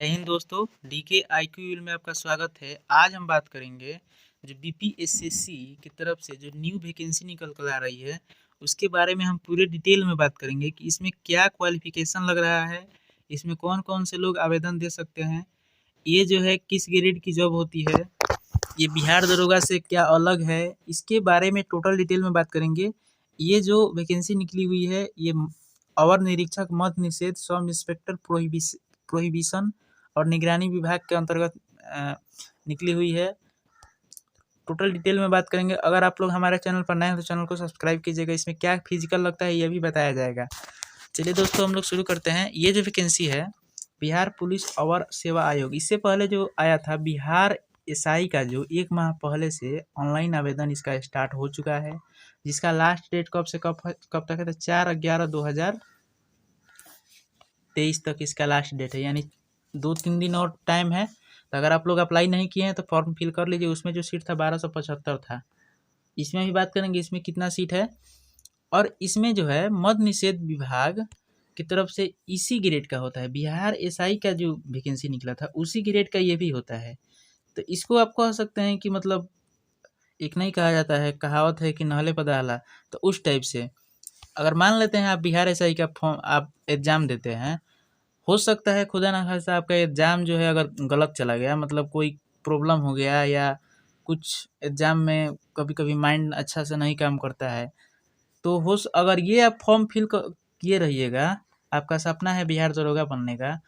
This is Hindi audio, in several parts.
जय हिंद दोस्तों, डीके आईक्यूएल में आपका स्वागत है। आज हम बात करेंगे जो बीपीएसएससी की तरफ से जो न्यू वैकेंसी निकल कर आ रही है उसके बारे में हम पूरे डिटेल में बात करेंगे कि इसमें क्या क्वालिफिकेशन लग रहा है, इसमें कौन कौन से लोग आवेदन दे सकते हैं, ये जो है किस ग्रेड की जॉब होती है, ये बिहार दरोगा से क्या अलग है, इसके बारे में टोटल डिटेल में बात करेंगे। ये जो वैकेंसी निकली हुई है ये अवर निरीक्षक मद निषेध सब इंस्पेक्टर प्रोहिबिशन और निगरानी विभाग के अंतर्गत निकली हुई है। टोटल डिटेल में बात करेंगे। अगर आप लोग हमारे चैनल पर नए हैं तो चैनल को सब्सक्राइब कीजिएगा। इसमें क्या फिजिकल लगता है ये भी बताया जाएगा। चलिए दोस्तों, हम लोग शुरू करते हैं। ये जो वैकेंसी है बिहार पुलिस अवर सेवा आयोग, इससे पहले जो आया था बिहार एसआई का, जो 1 माह पहले से ऑनलाइन आवेदन इसका स्टार्ट हो चुका है, जिसका लास्ट डेट कब से कब तक है तो 4/11/2023 तक इसका लास्ट डेट है, यानी 2-3 दिन और टाइम है। तो अगर आप लोग अप्लाई नहीं किए हैं तो फॉर्म फिल कर लीजिए। उसमें जो सीट था 1275 था। इसमें भी बात करेंगे इसमें कितना सीट है। और इसमें जो है मद निषेध विभाग की तरफ से इसी ग्रेड का होता है। बिहार एसआई का जो वैकेंसी निकला था उसी ग्रेड का ये भी होता है। तो इसको आप कह सकते हैं कि मतलब एक नहीं कहा जाता है, कहावत है कि नहले पदाला, तो उस टाइप से अगर मान लेते हैं आप बिहार एसआई का फॉर्म आप एग्जाम देते हैं, हो सकता है खुदा ना खास्ता आपका एग्ज़ाम जो है अगर गलत चला गया, मतलब कोई प्रॉब्लम हो गया या कुछ एग्ज़ाम में कभी-कभी माइंड अच्छा से नहीं काम करता है, तो अगर ये आप फॉर्म फिल किए रहिएगा, आपका सपना है बिहार दरोगा बनने का,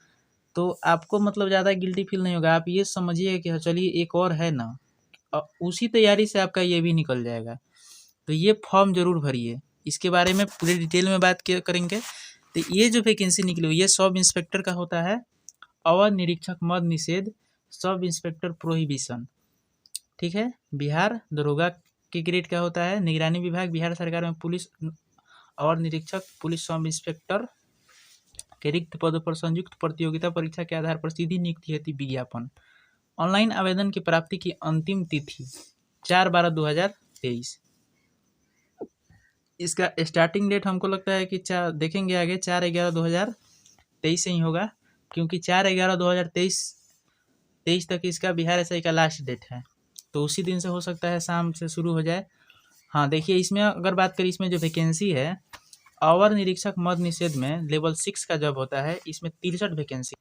तो आपको मतलब ज़्यादा गिल्टी फील नहीं होगा। आप ये समझिए कि चलिए एक और है ना, उसी तैयारी से आपका ये भी निकल जाएगा। तो ये फॉर्म ज़रूर भरिए। इसके बारे में पूरे डिटेल में बात करेंगे। तो ये जो वैकेंसी निकली हुई है सब इंस्पेक्टर का होता है। अवर निरीक्षक मद निषेध सब इंस्पेक्टर प्रोहिबिशन, ठीक है। बिहार दरोगा के ग्रेड का होता है। निगरानी विभाग बिहार सरकार में पुलिस और निरीक्षक पुलिस सब इंस्पेक्टर के रिक्त पदों पर संयुक्त प्रतियोगिता परीक्षा के आधार पर सीधी नियुक्ति हेतु विज्ञापन। ऑनलाइन आवेदन की प्राप्ति की अंतिम तिथि 4/12/2023। इसका स्टार्टिंग डेट हमको लगता है कि देखेंगे आगे 4/11/2023 से ही होगा, क्योंकि 4/11/2023 तक इसका बिहार एसआई का लास्ट डेट है। तो उसी दिन से हो सकता है शाम से शुरू हो जाए। हाँ देखिए, इसमें अगर बात करें, इसमें जो वैकेंसी है अवर निरीक्षक मद निषेध में लेवल 6 का जॉब होता है। इसमें 63 वैकेंसी,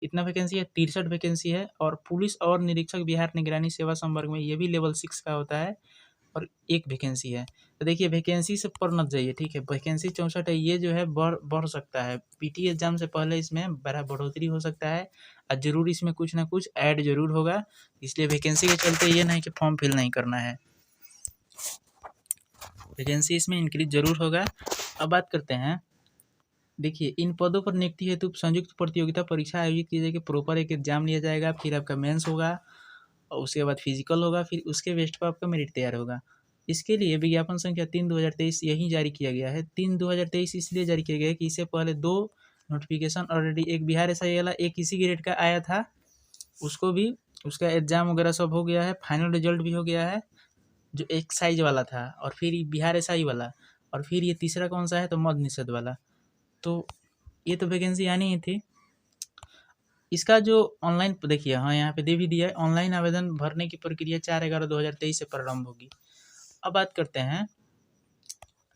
इतना वैकेंसी है, 63 वैकेंसी है। और पुलिस और निरीक्षक बिहार निगरानी सेवा संवर्ग में ये भी लेवल 6 का होता है और 1 वैकेंसी है। तो देखिए वैकेंसी से पर मत जाइए, ठीक है। वैकेंसी 64 है, ये जो है बढ़ सकता है। पीटी एग्जाम से पहले इसमें बढ़ोतरी हो सकता है और जरूर इसमें कुछ ना कुछ ऐड जरूर होगा। इसलिए वैकेंसी के चलते ये नहीं कि फॉर्म फिल नहीं करना है, वैकेंसी इसमें इंक्रीज जरूर होगा। अब बात करते हैं, देखिए इन पदों पर नियुक्ति हेतु संयुक्त प्रतियोगिता परीक्षा आयोजित की जाएगी। प्रॉपर एक एग्जाम लिया जाएगा, फिर आपका मेंस होगा और उसके बाद फिजिकल होगा, फिर उसके बेस्ट पर आपका मेरिट तैयार होगा। इसके लिए विज्ञापन संख्या 3/2023 यही जारी किया गया है। 3/2023 इसलिए जारी किया गया है कि इससे पहले 2 नोटिफिकेशन ऑलरेडी, एक बिहार एसआई वाला, एक इसी ग्रेड का आया था, उसको भी उसका एग्जाम वगैरह सब हो गया है, फाइनल रिजल्ट भी हो गया है, जो एक्साइज वाला था, और फिर बिहार एसआई वाला, और फिर ये तीसरा कौन सा है तो मद निषेध वाला। तो ये तो वैकेंसी आनी ही थी। इसका जो ऑनलाइन देखिए, हाँ यहाँ पे दे भी दिया है, ऑनलाइन आवेदन भरने की प्रक्रिया 4/11/2023 से प्रारंभ होगी। अब बात करते हैं,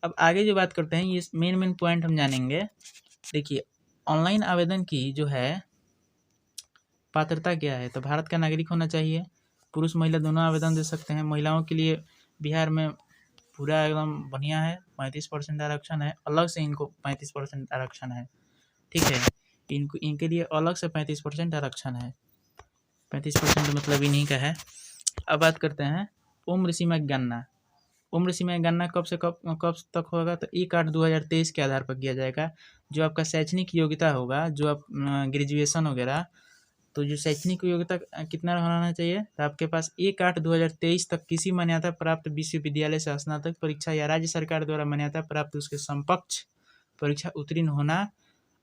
अब आगे जो बात करते हैं ये मेन पॉइंट हम जानेंगे। देखिए ऑनलाइन आवेदन की जो है पात्रता क्या है, तो भारत का नागरिक होना चाहिए। पुरुष महिला दोनों आवेदन दे सकते हैं। महिलाओं के लिए बिहार में पूरा एकदम बढ़िया है, 35% आरक्षण है। अलग से इनको 35% आरक्षण है, ठीक है। इनके लिए अलग से 35% आरक्षण है। 35% मतलब इन्हीं का है। अब बात करते हैं उम्र सीमा गणना। उम्र सीमा गणना कब से कब तक होगा, तो 1/8/2023 के आधार पर किया जाएगा। जो आपका शैक्षणिक योग्यता होगा, जो आप ग्रेजुएशन वगैरह, तो जो शैक्षणिक योग्यता कितना होना चाहिए, तो आपके पास 1/8/2023 तक किसी मान्यता प्राप्त विश्वविद्यालय से स्नातक परीक्षा या राज्य सरकार द्वारा मान्यता प्राप्त उसके समकक्ष परीक्षा उत्तीर्ण होना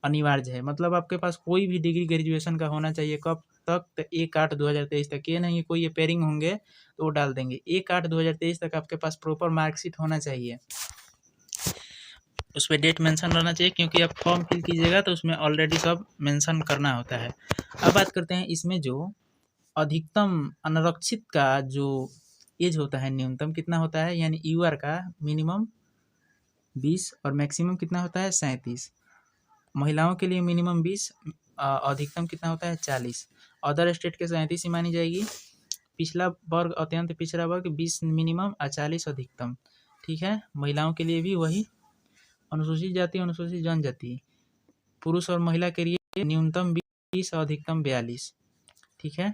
अनिवार्य है। मतलब आपके पास कोई भी डिग्री ग्रेजुएशन का होना चाहिए। कब तक, तो 1/8/2023 तक। ये नहीं कोई ये पेयरिंग होंगे तो वो डाल देंगे। 1/8/2023 तक आपके पास प्रॉपर मार्कशीट होना चाहिए। उस पर डेट मेंशन रहना चाहिए, क्योंकि आप फॉर्म फिल कीजिएगा तो उसमें ऑलरेडी सब मेंशन करना होता है। अब बात करते हैं इसमें जो अधिकतम अनारक्षित का जो एज होता है न्यूनतम कितना होता है, यानी यूआर का मिनिमम 20 और मैक्सिमम कितना होता है 37। महिलाओं के लिए मिनिमम 20, अधिकतम कितना होता है 40। अदर स्टेट के 37 ही मानी जाएगी। पिछला वर्ग अत्यंत पिछड़ा वर्ग 20 मिनिमम और 40 अधिकतम। ठीक है, महिलाओं के लिए भी वही। अनुसूचित जाति अनुसूचित जनजाति पुरुष और महिला के लिए न्यूनतम 20 और अधिकतम 42। ठीक है,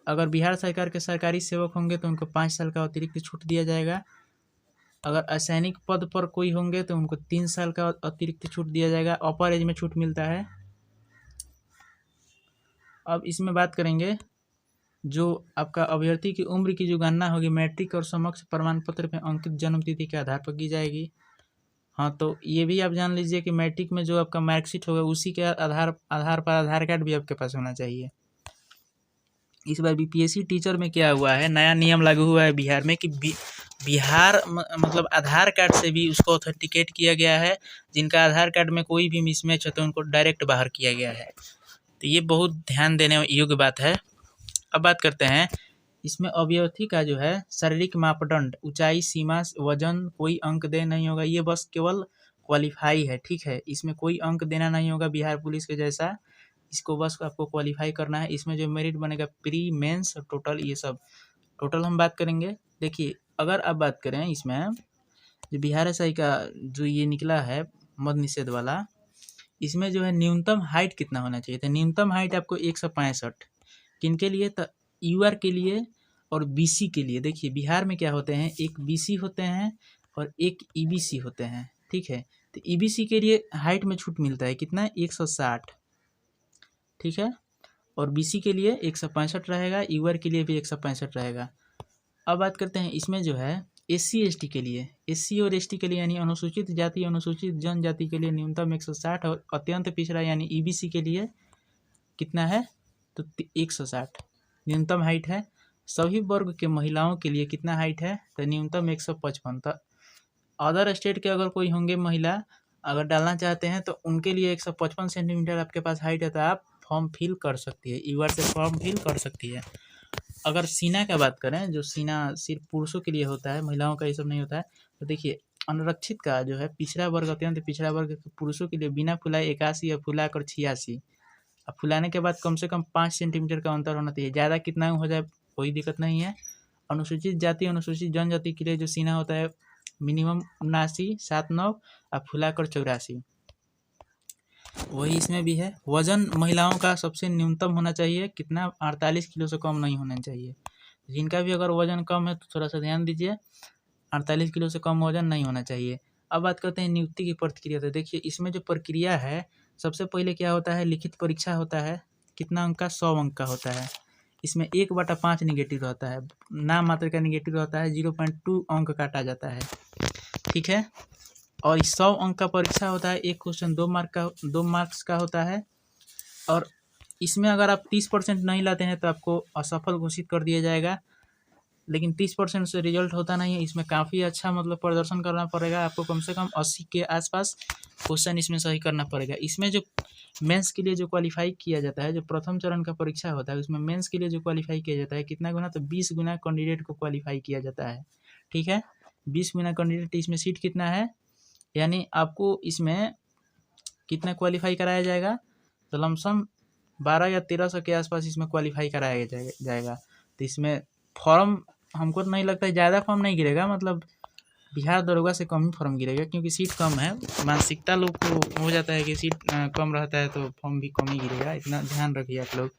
अगर बिहार सरकार के सरकारी सेवक होंगे तो उनको 5 साल का अतिरिक्त छूट दिया जाएगा। अगर असैनिक पद पर कोई होंगे तो उनको 3 साल का अतिरिक्त छूट दिया जाएगा। अपर एज में छूट मिलता है। अब इसमें बात करेंगे जो आपका अभ्यर्थी की उम्र की जो गणना होगी मैट्रिक और समकक्ष प्रमाण पत्र में अंकित जन्म तिथि के आधार पर की जाएगी। हाँ, तो ये भी आप जान लीजिए कि मैट्रिक में जो आपका मार्कशीट होगा उसी के आधार पर आधार कार्ड भी आपके पास होना चाहिए। इस बार बीपीएससी टीचर में क्या हुआ है, नया नियम लागू हुआ है बिहार में कि बिहार मतलब आधार कार्ड से भी उसको ऑथेंटिकेट किया गया है। जिनका आधार कार्ड में कोई भी मिसमैच हो तो उनको डायरेक्ट बाहर किया गया है। तो ये बहुत ध्यान देने योग्य बात है। अब बात करते हैं इसमें अभ्यर्थी का जो है शारीरिक मापदंड, ऊंचाई, सीमा, वजन कोई अंक दे नहीं होगा। ये बस केवल क्वालिफाई है। ठीक है, इसमें कोई अंक देना नहीं होगा बिहार पुलिस के जैसा। इसको बस आपको क्वालिफाई करना है। इसमें जो मेरिट बनेगा प्री मेंस टोटल, ये सब टोटल हम बात करेंगे। देखिए, अगर आप बात करें इसमें जो बिहार एसआई का जो ये निकला है मद निषेध वाला, इसमें जो है न्यूनतम हाइट कितना होना चाहिए। तो न्यूनतम हाइट आपको 165 किनके लिए, तो यूआर के लिए और बीसी के लिए। देखिए बिहार में क्या होते हैं, एक बीसी होते हैं और एक ईबीसी होते हैं। ठीक है, तो ईबीसी के लिए हाइट में छूट मिलता है कितना, 160। ठीक है, और बीसी के लिए 165 रहेगा, यूआर के लिए भी 165 रहेगा। अब बात करते हैं इसमें जो है एससी एसटी के लिए, एससी और एसटी के लिए यानी अनुसूचित जाति अनुसूचित जनजाति के लिए न्यूनतम 160 और अत्यंत पिछड़ा यानी ईबीसी के लिए कितना है, तो 160 न्यूनतम हाइट है। सभी वर्ग के महिलाओं के लिए कितना हाइट है, तो न्यूनतम 155। तो अदर स्टेट के अगर कोई होंगे महिला अगर डालना चाहते हैं तो उनके लिए 155 सेंटीमीटर आपके पास हाइट है, तो आप फॉर्म फिल कर सकती है, यूआर से फॉर्म फिल कर सकती है। अगर सीना का बात करें, जो सीना सिर्फ पुरुषों के लिए होता है, महिलाओं का ये सब नहीं होता है। तो देखिए अनुरक्षित का जो है पिछड़ा वर्ग अत्यंत पिछड़ा वर्ग पुरुषों के लिए बिना फुलाए 81 और फुलाकर 86। अब फुलाने के बाद कम से कम 5 सेंटीमीटर का अंतर होना चाहिए। ज़्यादा कितना हो जाए कोई दिक्कत नहीं है। अनुसूचित जाति अनुसूचित जनजाति के लिए जो सीना होता है मिनिमम 79, 79 और फुलाकर 84, वही इसमें भी है। वजन महिलाओं का सबसे न्यूनतम होना चाहिए कितना, 48 किलो से कम नहीं होना चाहिए। जिनका भी अगर वजन कम है तो थोड़ा सा ध्यान दीजिए, 48 किलो से कम वजन नहीं होना चाहिए। अब बात करते हैं नियुक्ति की प्रक्रिया। तो देखिए इसमें जो प्रक्रिया है, सबसे पहले क्या होता है, लिखित परीक्षा होता है। कितना अंक का, 100 अंक का होता है। इसमें 1/5 निगेटिव रहता है, नाम मात्र का निगेटिव रहता है, 0.2 अंक काटा जाता है। ठीक है, और 100 अंक का परीक्षा होता है। एक क्वेश्चन 2 मार्क्स का होता है। और इसमें अगर आप 30% नहीं लाते हैं तो आपको असफल घोषित कर दिया जाएगा। लेकिन 30% से रिजल्ट होता नहीं है, इसमें काफ़ी अच्छा मतलब प्रदर्शन करना पड़ेगा आपको। कम से कम 80 के आसपास क्वेश्चन इसमें सही करना पड़ेगा। इसमें जो मेंस के लिए जो क्वालिफाई किया जाता है, जो प्रथम चरण का परीक्षा होता है उसमें मेंस के लिए जो क्वालिफाई किया जाता है कितना गुना, तो 20 गुना कैंडिडेट को क्वालिफाई किया जाता है। ठीक है, 20 गुना कैंडिडेट। इसमें सीट कितना है, यानी आपको इसमें कितना क्वालिफाई कराया जाएगा, तो लमसम 12 या 1300 के आसपास इसमें क्वालिफाई कराया जाएगा। तो इसमें फॉर्म हमको नहीं लगता है ज़्यादा फॉर्म नहीं गिरेगा, मतलब बिहार दरोगा से कम ही फॉर्म गिरेगा, क्योंकि सीट कम है। मानसिकता लोग को हो जाता है कि सीट कम रहता है तो फॉर्म भी कम ही गिरेगा, इतना ध्यान रखिए आप लोग।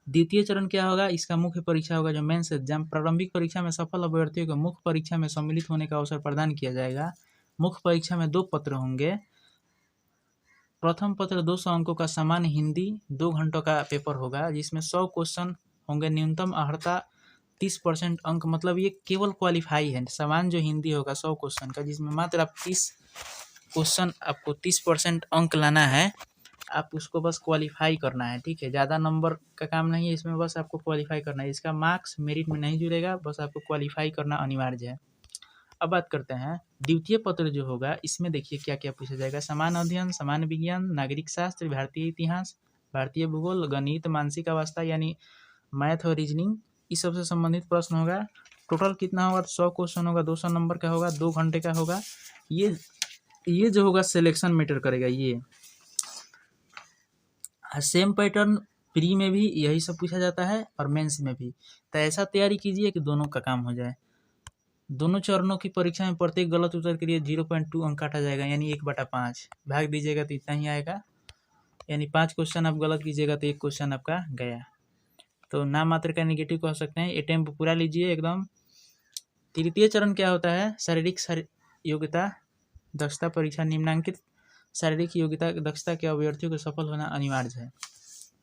द्वितीय चरण क्या होगा, इसका मुख्य परीक्षा होगा जो मेंस एग्जाम। प्रारंभिक परीक्षा में सफल अभ्यर्थियों को मुख्य परीक्षा में सम्मिलित होने का अवसर प्रदान किया जाएगा। मुख्य परीक्षा में 2 पत्र होंगे। प्रथम पत्र 200 अंकों का सामान्य हिंदी 2 घंटों का पेपर होगा, जिसमें 100 क्वेश्चन होंगे। न्यूनतम अर्हता 30% अंक, मतलब ये केवल क्वालिफाई है। सामान्य जो हिंदी होगा 100 क्वेश्चन का, जिसमें मात्र आप 30 क्वेश्चन, आपको 30% अंक लाना है। आप उसको बस क्वालिफाई करना है। ठीक है, ज़्यादा नंबर का काम नहीं है इसमें, बस आपको क्वालिफाई करना है। इसका मार्क्स मेरिट में नहीं जुड़ेगा, बस आपको क्वालिफाई करना अनिवार्य है। अब बात करते हैं द्वितीय पत्र जो होगा, इसमें देखिए क्या क्या पूछा जाएगा। सामान्य अध्ययन, सामान्य विज्ञान, नागरिक शास्त्र, भारतीय इतिहास, भारतीय भूगोल, गणित, मानसिक अवस्था यानी मैथ और रीजनिंग, इस सबसे संबंधित प्रश्न होगा। टोटल कितना होगा, 100 क्वेश्चन होगा, 200 नंबर का होगा, 2 घंटे का होगा। ये जो होगा सिलेक्शन मैटर करेगा। ये सेम पैटर्न प्री में भी यही सब पूछा जाता है और मेंस में भी। तो ऐसा तैयारी कीजिए कि दोनों का काम हो जाए। दोनों चरणों की परीक्षा में प्रत्येक गलत उत्तर के लिए 0.2 अंक काटा जाएगा, यानी 1/5 भाग दीजिएगा तो इतना ही आएगा। यानी 5 क्वेश्चन आप गलत कीजिएगा तो 1 क्वेश्चन आपका गया। तो नाम मात्र का नेगेटिव कह सकते हैं। अटेम्प्ट पूरा लीजिए एकदम। तृतीय चरण क्या होता है, शारीरिक योग्यता दक्षता परीक्षा। निम्नांकित शारीरिक योग्यता दक्षता के अभ्यर्थियों को सफल होना अनिवार्य है।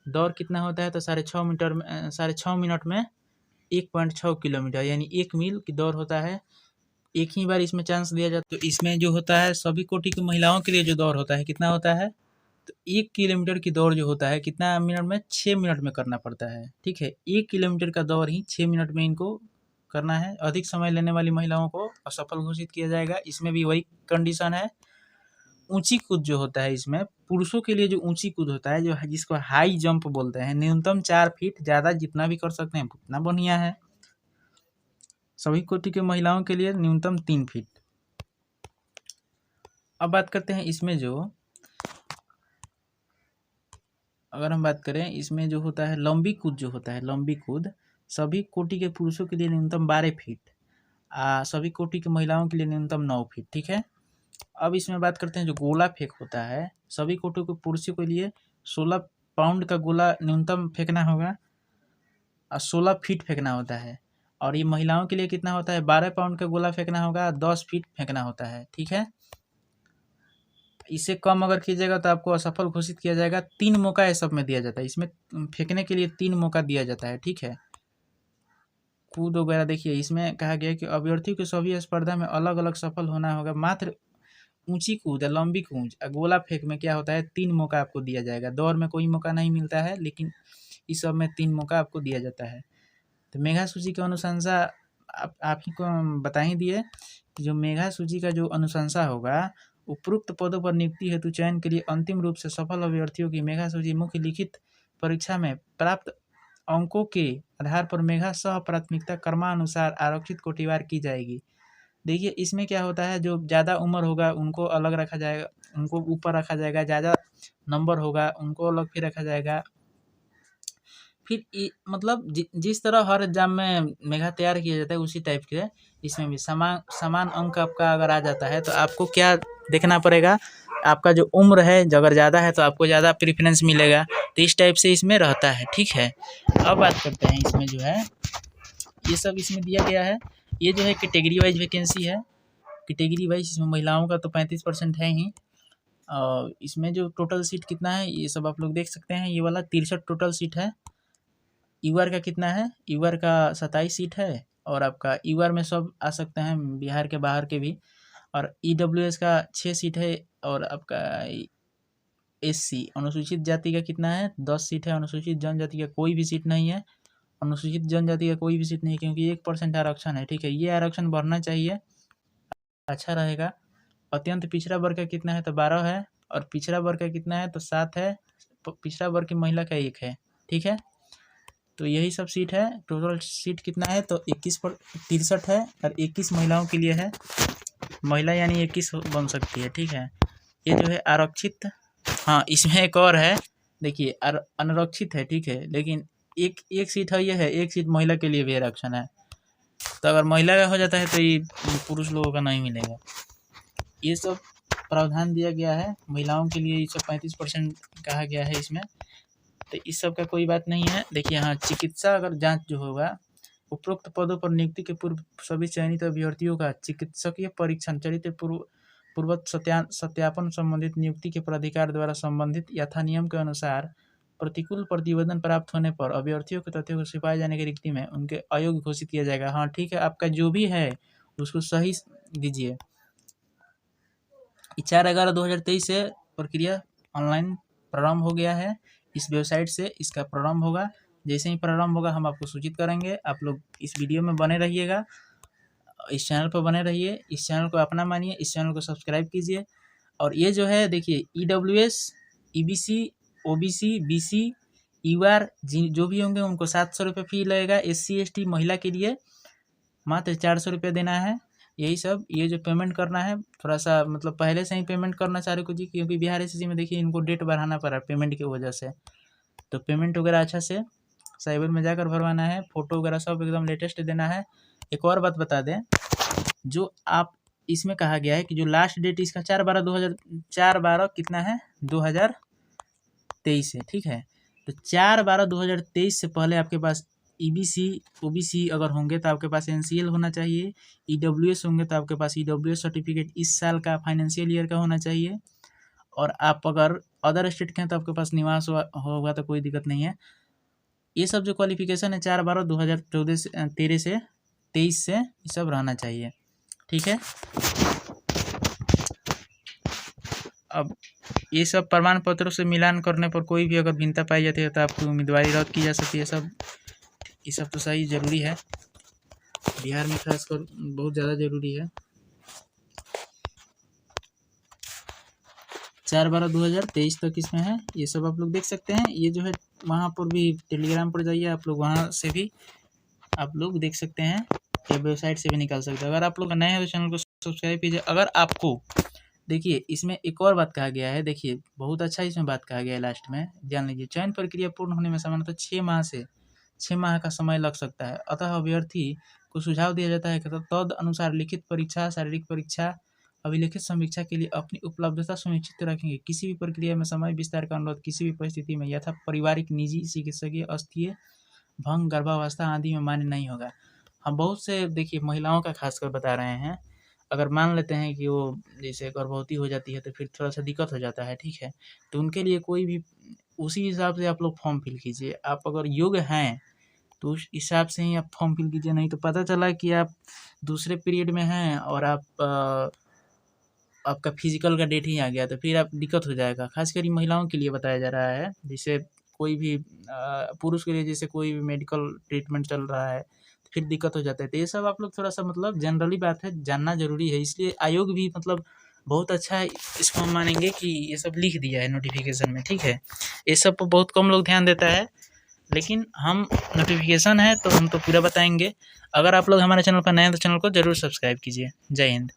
दौड़ कितना होता है, तो 6.5 मिनट में 1.6 किलोमीटर यानी 1 मील की दौड़ होता है। एक ही बार इसमें चांस दिया जाता है। तो इसमें जो होता है सभी कोटि की महिलाओं के लिए जो दौड़ होता है कितना होता है, तो 1 किलोमीटर की दौड़ जो होता है कितना मिनट में, 6 मिनट में करना पड़ता है। ठीक है, 1 किलोमीटर का दौड़ ही 6 मिनट में इनको करना है। अधिक समय लेने वाली महिलाओं को असफल घोषित किया जाएगा। इसमें भी वही कंडीशन है। ऊंची कूद जो होता है, इसमें पुरुषों के लिए जो ऊंची कूद होता है, जो जिसको हाई जंप बोलते हैं, न्यूनतम 4 फीट, ज़्यादा जितना भी कर सकते हैं उतना बढ़िया है। सभी कोटि के महिलाओं के लिए न्यूनतम 3 फीट। अब बात करते हैं इसमें जो, अगर हम बात करें इसमें जो होता है लंबी कूद जो होता है, लंबी कूद सभी कोटि के पुरुषों के लिए न्यूनतम 12 फीट, सभी कोटि की महिलाओं के लिए न्यूनतम 9 फीट। ठीक है। अब इसमें बात करते हैं जो गोला फेंक होता है, सभी कोटि के पुरुषों के लिए 16 पाउंड का गोला न्यूनतम फेंकना होगा और 16 फीट फेंकना होता है। और ये महिलाओं के लिए कितना होता है, 12 पाउंड का गोला फेंकना होगा, 10 फीट फेंकना होता है। ठीक है। इससे कम अगर कीजिएगा तो आपको असफल घोषित किया जाएगा। 3 मौका ये सब में दिया जाता है, इसमें फेंकने के लिए 3 मौका दिया जाता है। ठीक है। कूद वगैरह देखिए, इसमें कहा गया कि अभ्यर्थियों को सभी स्पर्धा में अलग अलग सफल होना होगा। मात्र ऊंची कूद, लंबी कूद, गोला फेंक में क्या होता है, 3 मौका आपको दिया जाएगा। दौड़ में कोई मौका नहीं मिलता है, लेकिन इस सब में 3 मौका आपको दिया जाता है। तो मेघा सूची की अनुशंसा आप ही को बता ही दिए कि जो मेघा सूची का जो अनुशंसा होगा, उपरोक्त पदों पर नियुक्ति हेतु चयन के लिए अंतिम रूप से सफल अभ्यर्थियों की मेघा सूची मुख्य लिखित परीक्षा में प्राप्त अंकों के आधार पर मेघा सह प्राथमिकता क्रमानुसार आरक्षित कोटिवार की जाएगी। देखिए इसमें क्या होता है, जो ज़्यादा उम्र होगा उनको अलग रखा जाएगा, उनको ऊपर रखा जाएगा। ज़्यादा नंबर होगा उनको अलग फिर रखा जाएगा। फिर मतलब जिस तरह हर एग्जाम में मेघा तैयार किया जाता है उसी टाइप के इसमें भी समान अंक आपका अगर आ जाता है तो आपको क्या देखना पड़ेगा, आपका जो उम्र है अगर ज़्यादा है तो आपको ज़्यादा प्रेफरेंस मिलेगा। तो इस टाइप से इसमें रहता है। ठीक है। अब बात करते हैं इसमें जो है, ये सब इसमें दिया गया है। ये जो है कैटेगरी वाइज वैकेंसी है। कैटेगरी वाइज इसमें महिलाओं का तो 35% है ही। और इसमें जो टोटल सीट कितना है ये सब आप लोग देख सकते हैं। ये वाला 63 टोटल सीट है। यूआर का कितना है, यूआर का 27 सीट है। और आपका यूआर में सब आ सकते हैं, बिहार के बाहर के भी। और ईडब्ल्यूएस का 6 सीट है। और आपका एससी अनुसूचित जाति का कितना है, 10 सीट है। अनुसूचित जनजाति का कोई भी सीट नहीं है। अनुसूचित जनजाति का कोई भी सीट नहीं, क्योंकि 1% आरक्षण है। ठीक है, ये आरक्षण बढ़ना चाहिए, अच्छा रहेगा। अत्यंत पिछड़ा वर्ग का कितना है, तो 12 है। और पिछड़ा वर्ग का कितना है, तो 7 है। पिछड़ा वर्ग की महिला का 1 है। ठीक है, तो यही सब सीट है। टोटल सीट कितना है, तो 63 है। और 21 महिलाओं के लिए है। महिला यानी 21 बन सकती है। ठीक है, ये जो है आरक्षित। हाँ, इसमें एक और है, देखिए अनारक्षित है। ठीक है, लेकिन एक सीट है, ये है एक सीट महिला के लिए भी आरक्षण है। तो अगर महिला का हो जाता है तो ये पुरुष लोगों का नहीं मिलेगा। ये सब प्रावधान दिया गया है महिलाओं के लिए। ये सब 35% कहा गया है इसमें। तो इस सब का कोई बात नहीं है। देखिए हाँ, चिकित्सा अगर जांच जो होगा, उपरोक्त पदों पर नियुक्ति के पूर्व सभी चयनित अभ्यर्थियों का चिकित्सकीय परीक्षण चरित्र पूर्वक सत्यापन संबंधित नियुक्ति के प्राधिकार द्वारा संबंधित यथानियम के अनुसार प्रतिकूल प्रतिवेदन प्राप्त होने पर अभ्यर्थियों के तथ्यों को छिपाए जाने की रिक्ति में उनके अयोग्य घोषित किया जाएगा। हाँ ठीक है, आपका जो भी है उसको सही दीजिए। 4/11/2023 से प्रक्रिया ऑनलाइन प्रारंभ हो गया है। इस वेबसाइट से इसका प्रारंभ होगा। जैसे ही प्रारंभ होगा हम आपको सूचित करेंगे। आप लोग इस वीडियो में बने रहिएगा। इस चैनल पर बने रहिए, इस चैनल को अपना मानिए, इस चैनल को सब्सक्राइब कीजिए। और ये जो है देखिए EWS, EBC, OBC, BC, UR जो भी होंगे उनको 700 रुपये फी लगेगा। SC ST महिला के लिए मात्र 400 रुपये देना है। यही सब, ये जो पेमेंट करना है थोड़ा सा मतलब पहले से ही पेमेंट करना सारे को जी, क्योंकि बिहार SSC में देखिए इनको डेट बढ़ाना पड़ा पेमेंट की वजह से। तो पेमेंट वगैरह अच्छा से साइबर में जाकर भरवाना है, फ़ोटो वगैरह सब एकदम लेटेस्ट देना है। एक और बात बता दें, जो आप इसमें कहा गया है कि जो लास्ट डेट इसका 4/12 कितना है 2023 है, ठीक है। तो 4/12/2023 से पहले आपके पास EBC OBC अगर होंगे तो आपके पास NCL होना चाहिए, EWS होंगे तो आपके पास EWS सर्टिफिकेट इस साल का फाइनेंशियल ईयर का होना चाहिए। और आप अगर अदर स्टेट के हैं तो आपके पास निवास होगा तो कोई दिक्कत नहीं है। ये सब जो क्वालिफिकेशन है 4/12/2014 से 23 से ये सब रहना चाहिए, ठीक है। अब ये सब प्रमाण पत्रों से मिलान करने पर कोई भी अगर भिन्नता पाई जाती है तो आपकी उम्मीदवारी रद्द की जा सकती है। ये सब तो सही ज़रूरी है, बिहार में खासकर बहुत ज़्यादा ज़रूरी है। 4/12/2023 तक इसमें है, ये सब आप लोग देख सकते हैं। ये जो है वहाँ पर भी टेलीग्राम पर जाइए आप लोग, वहाँ से भी आप लोग देख सकते हैं या वेबसाइट से भी निकाल सकते हैं। अगर आप लोग नए हैं तो चैनल को सब्सक्राइब कीजिए। अगर आपको देखिए इसमें एक और बात कहा गया है, देखिए बहुत अच्छा इसमें बात कहा गया है लास्ट में, जान लीजिए। चयन प्रक्रिया पूर्ण होने में सामान्यतः 6 माह का समय लग सकता है। अतः अभ्यर्थी को सुझाव दिया जाता है कि तद अनुसार लिखित परीक्षा, शारीरिक परीक्षा, अभिलेखित समीक्षा के लिए अपनी उपलब्धता सुनिश्चित रखेंगे। किसी भी प्रक्रिया में समय विस्तार का अनुरोध किसी भी परिस्थिति में यथा पारिवारिक, निजी, चिकित्सकीय, अस्थीय भंग, गर्भावस्था आदि में मान्य नहीं होगा। हम बहुत से देखिए महिलाओं का खासकर बता रहे हैं, अगर मान लेते हैं कि वो जैसे गर्भवती हो जाती है तो फिर थोड़ा सा दिक्कत हो जाता है, ठीक है। तो उनके लिए कोई भी उसी हिसाब से आप लोग फॉर्म फिल कीजिए। आप अगर योग्य हैं तो उस हिसाब से ही आप फॉर्म फिल कीजिए, नहीं तो पता चला कि आप दूसरे पीरियड में हैं और आपका फिजिकल का डेट ही आ गया तो फिर आप दिक्कत हो जाएगा। खासकर ये महिलाओं के लिए बताया जा रहा है, जैसे कोई भी पुरुष के लिए जैसे कोई भी मेडिकल ट्रीटमेंट चल रहा है तो फिर दिक्कत हो जाता है। तो ये सब आप लोग थोड़ा सा मतलब जनरली बात है, जानना जरूरी है। इसलिए आयोग भी मतलब बहुत अच्छा है, इसको हम मानेंगे कि ये सब लिख दिया है नोटिफिकेशन में, ठीक है। ये सब पर बहुत कम लोग ध्यान देता है, लेकिन हम नोटिफिकेशन है तो हम तो पूरा बताएंगे। अगर आप लोग हमारे चैनल पर नए हैं तो चैनल को जरूर सब्सक्राइब कीजिए। जय हिंद।